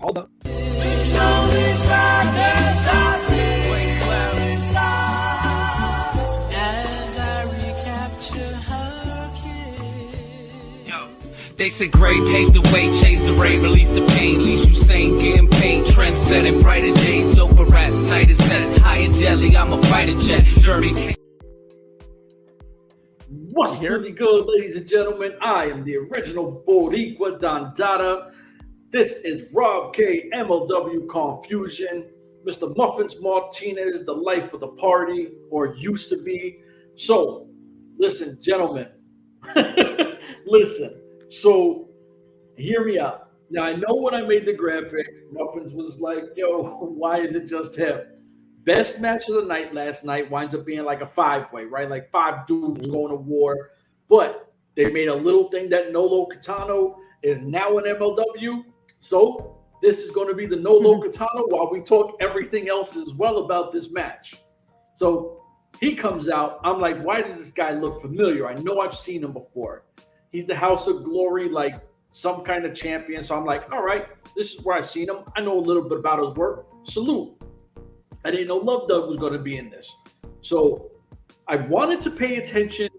Hold up. They said Gray paved the way, chased the rain, released the pain, least you sane, getting paid, trend setting, brighter days, doper rap, tighter sets, high in Delhi, I'm a fighter jet, journey. What's really good, ladies and gentlemen? I am the original Boricua Dandada. This is Rob K, MLW Confusion, Mr. Muffins Martinez, the life of the party, or used to be. So, listen, gentlemen, listen. So, hear me out. Now, I know when I made the graphic, Muffins was like, yo, why is it just him? Best match of the night last night winds up being like a 5-way, right? Like 5 dudes going to war. But they made a little thing that Nolo Kitano is now in MLW. So, this is going to be the Nolo Kitano while we talk everything else as well about this match. So, he comes out. I'm like, why does this guy look familiar? I know I've seen him before. He's the House of Glory, like some kind of champion. So I'm like, all right, this is where I've seen him. I know a little bit about his work. Salute. I didn't know Love Dug was going to be in this. So I wanted to pay attention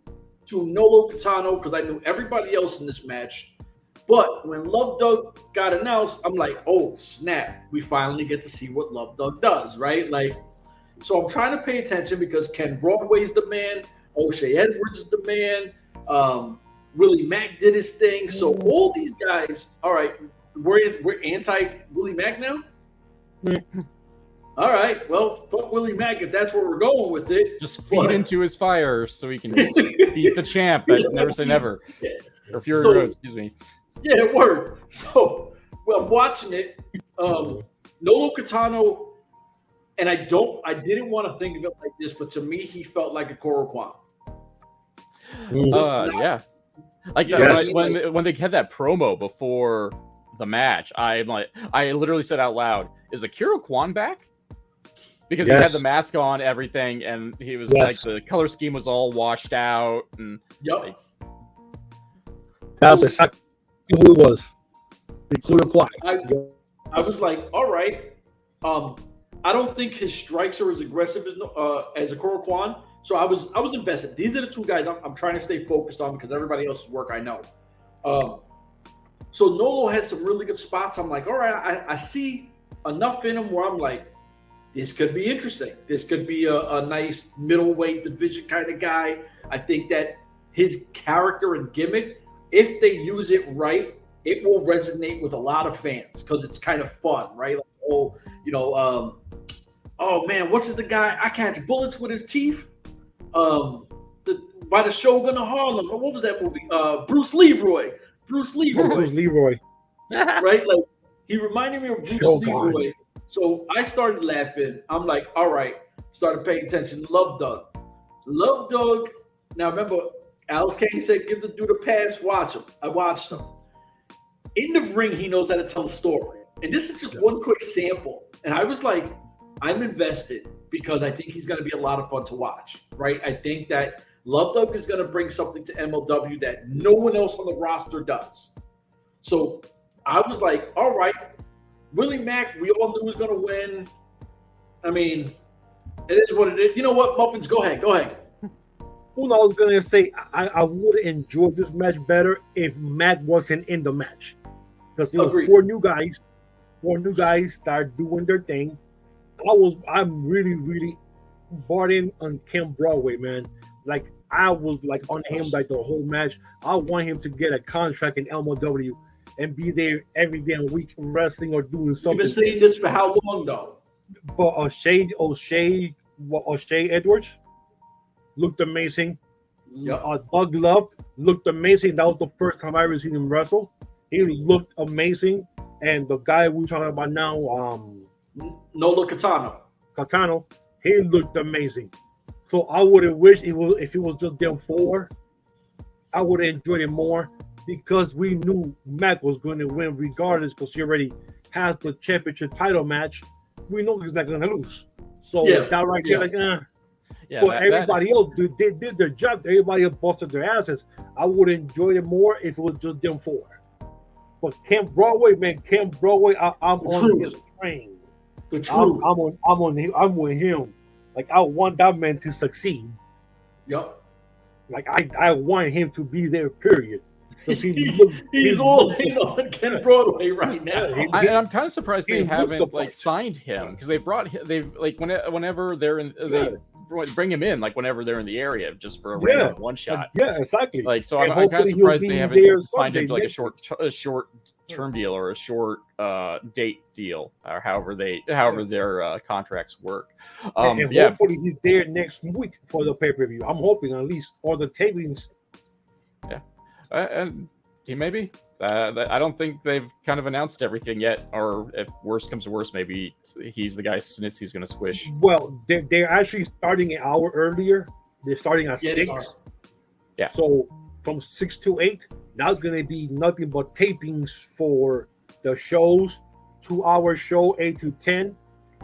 to Nolo Kitano because I knew everybody else in this match. But when Love Dug got announced, I'm like, oh, snap. We finally get to see what Love Dug does, right? Like, so I'm trying to pay attention because Ken Broadway's the man. O'Shea Edwards is the man. Willie Mack did his thing. So all these guys, all right, we're anti-Willie Mack now? All right, well, fuck Willie Mack if that's where we're going with it. Just feed into his fire so he can beat the champ at Never Say Never. Yeah. Or Fury Road, excuse me. Yeah, it worked. So, well, watching it, Nolo Kitano, and I didn't want to think of it like this, but to me, he felt like Ikuro Kwon. Yeah. Like yes. when they had that promo before the match, I literally said out loud, "Is Ikuro Kwon back?" Because he had the mask on, everything, and he was like the color scheme was all washed out, and that's exactly who it was. Ikuro Kwon. I was like, all right. I don't think his strikes are as aggressive as Ikuro Kwon. So I was invested. These are the two guys I'm trying to stay focused on because everybody else's work I know. So Nolo had some really good spots. I'm like, all right, I see enough in him where I'm like, this could be interesting. This could be a nice middleweight division kind of guy. I think that his character and gimmick, if they use it right, it will resonate with a lot of fans because it's kind of fun, right? Like, oh man, what's the guy? I catch bullets with his teeth. By the Shogun of Harlem. What was that movie? Bruce Leroy. Right? Like he reminded me of Bruce Leroy. So I started laughing. I'm like, all right. Started paying attention. Love Dug. Now remember, Alex Kane said, give the dude a pass. Watch him. I watched him. In the ring, he knows how to tell a story. And this is just one quick sample. And I was like, I'm invested because I think he's going to be a lot of fun to watch, right? I think that Love Dug is going to bring something to MLW that no one else on the roster does. So I was like, all right, Willie Mack, we all knew was going to win. I mean, it is what it is. You know what, Muffins, go ahead. Who I was going to say, I would enjoy this match better if Matt wasn't in the match. Because it was four new guys start doing their thing. I'm really, really bought in on Ken Broadway, man. Like I was like on him like the whole match. I want him to get a contract in MLW and be there every damn week wrestling or doing something. You've been saying this for how long though? But O'Shea Edwards looked amazing. Doug Love looked amazing. That was the first time I ever seen him wrestle. He looked amazing. And the guy we're talking about now, Nolo Kitano, he looked amazing. So I would have wished if it was just them four, I would have enjoyed it more because we knew Matt was going to win regardless because he already has the championship title match. We know he's not going to lose. So that right there, but everybody else they did their job. Everybody else busted their asses. I would enjoy it more if it was just them four. But Camp Broadway, man, Camp Broadway, I'm on his train. The truth. I'm with him. Like, I want that man to succeed. Yep. Like, I want him to be there, period. He's all in on Ken Broadway right now. I'm kind of surprised they haven't like signed him, because they've like whenever they're in they bring him in like whenever they're in the area just for a random one shot. Yeah, exactly. Like, so I'm kind of surprised they haven't signed him to like a short term deal or a short date deal, or however their contracts work. And hopefully he's there next week for the pay-per-view. I'm hoping at least, or the tapings. Yeah. And he may be. I don't think they've kind of announced everything yet. Or if worse comes to worse, maybe he's the guy Snitzy's going to squish. Well, they're actually starting an hour earlier. They're starting at 6. Yeah. So from 6 to 8, now it's going to be nothing but tapings for the shows. 2-hour show, 8 to 10.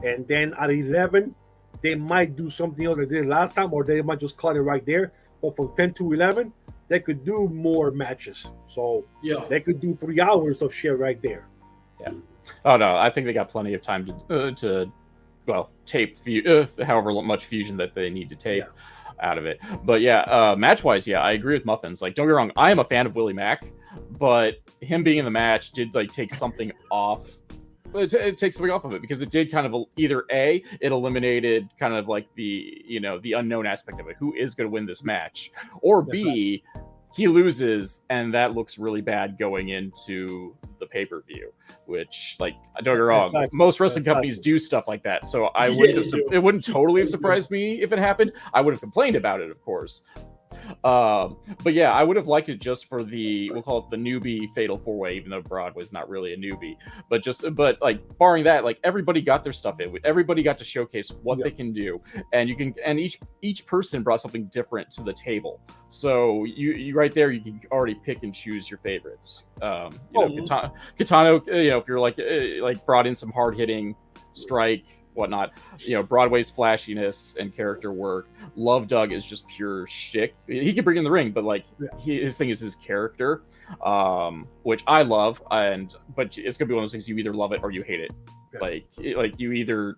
And then at 11, they might do something else they did last time, or they might just cut it right there. But from 10 to 11, they could do more matches. So they could do 3 hours of shit right there. Yeah. Oh no, I think they got plenty of time to tape however much fusion that they need to tape out of it. But match wise, I agree with Muffins. Like, don't get me wrong, I am a fan of Willie Mack, but him being in the match did like take something off. It takes something off of it, because it did kind of either A, it eliminated kind of like the unknown aspect of it, who is going to win this match, or B, he loses and that looks really bad going into the pay-per-view, which, like, don't get me wrong, most wrestling companies do stuff like that, so it wouldn't totally have surprised me if it happened. I would have complained about it, of course. But yeah, I would have liked it just for we'll call it the newbie fatal 4-way, even though Broadway's not really a newbie, but like, barring that, like, everybody got their stuff in, everybody got to showcase what they can do, and each person brought something different to the table, so you right there, you can already pick and choose your favorites. Kitano, if you're like brought in some hard-hitting strike, whatnot, Broadway's flashiness and character work. Love Doug is just pure shtick. He can bring in the ring, but like his thing is his character, which I love. But it's gonna be one of those things, you either love it or you hate it. Yeah. Like you either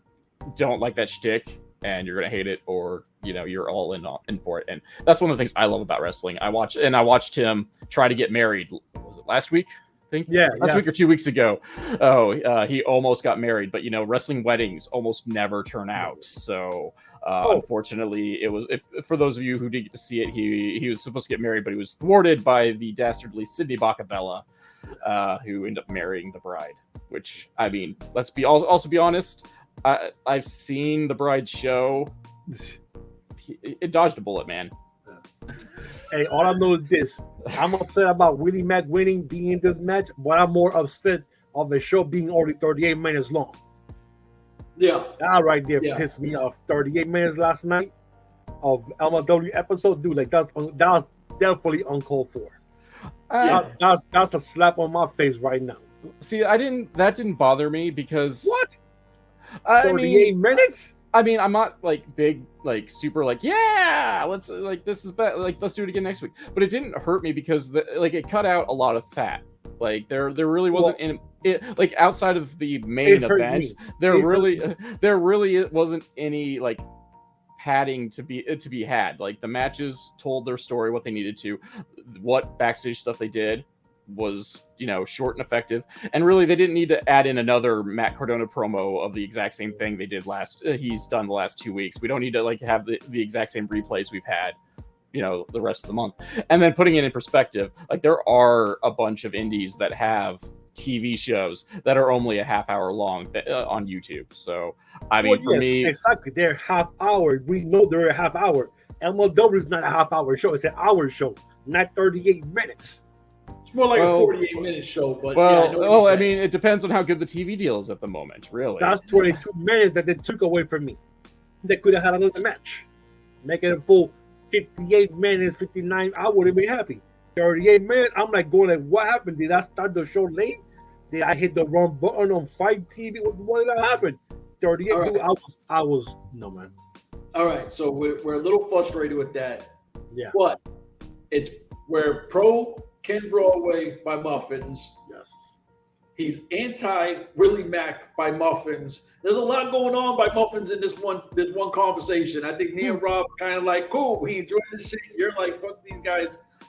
don't like that shtick and you're gonna hate it, or you're all in for it. And that's one of the things I love about wrestling. I watched him try to get married. Was it last week? Think last week or 2 weeks ago. He almost got married, but wrestling weddings almost never turn out. So unfortunately, it was. For those of you who didn't get to see it, he was supposed to get married, but he was thwarted by the dastardly Sydney Bacabella, who ended up marrying the bride. Which, I mean, let's also be honest. I've seen the bride's show. It dodged a bullet, man. Hey, all I know is this. I'm upset about Willie Mack being in this match, but I'm more upset of the show being only 38 minutes long. Yeah. That right there pissed me off. 38 minutes last night of MLW episode. Dude, like, that was definitely uncalled for. That's a slap on my face right now. See, that didn't bother me, because... What? 38 minutes? I mean, I'm not like big, like super, like, let's like, this is bad, like, let's do it again next week. But it didn't hurt me because it cut out a lot of fat. Like, there really wasn't like, outside of the main event, there really wasn't any like padding to be had. Like, the matches told their story, what they needed to. What backstage stuff they did was short and effective, and really they didn't need to add in another Matt Cardona promo of the exact same thing they did he's done the last 2 weeks. We don't need to like have the exact same replays we've had the rest of the month. And then putting it in perspective, like, there are a bunch of indies that have TV shows that are only a half hour long on YouTube. So I mean, for me, exactly, they're half hour. We know they're a half hour. MLW is not a half hour show, it's an hour show, not 38 minutes. It's more like a 48-minute show, but I mean, it depends on how good the TV deal is at the moment, really. That's 22 minutes that they took away from me. They could have had another match. Make it a full 58 minutes, 59, I would have been happy. 38 minutes, I'm like going like, what happened? Did I start the show late? Did I hit the wrong button on Fight TV? What did that happen? 38, right. Dude, I was, no, man. All right, so we're a little frustrated with that. Yeah. But we're pro Ken Broadway by Muffins. Yes. He's anti-Willie Mack by Muffins. There's a lot going on by Muffins in this one conversation. I think me and Rob kind of like, cool, we enjoy this shit. You're like, fuck these guys.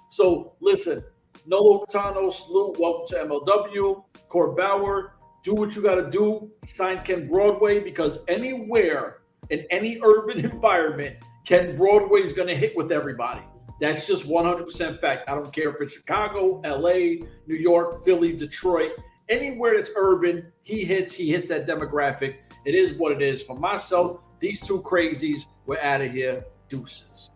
So listen, Nolo Kitano, salute, welcome to MLW. Court Bauer, do what you got to do. Sign Ken Broadway, because anywhere in any urban environment, Ken Broadway is going to hit with everybody. That's just 100% fact. I don't care if it's Chicago, LA, New York, Philly, Detroit. Anywhere that's urban, he hits that demographic. It is what it is. For myself, these two crazies, we're out of here. Deuces.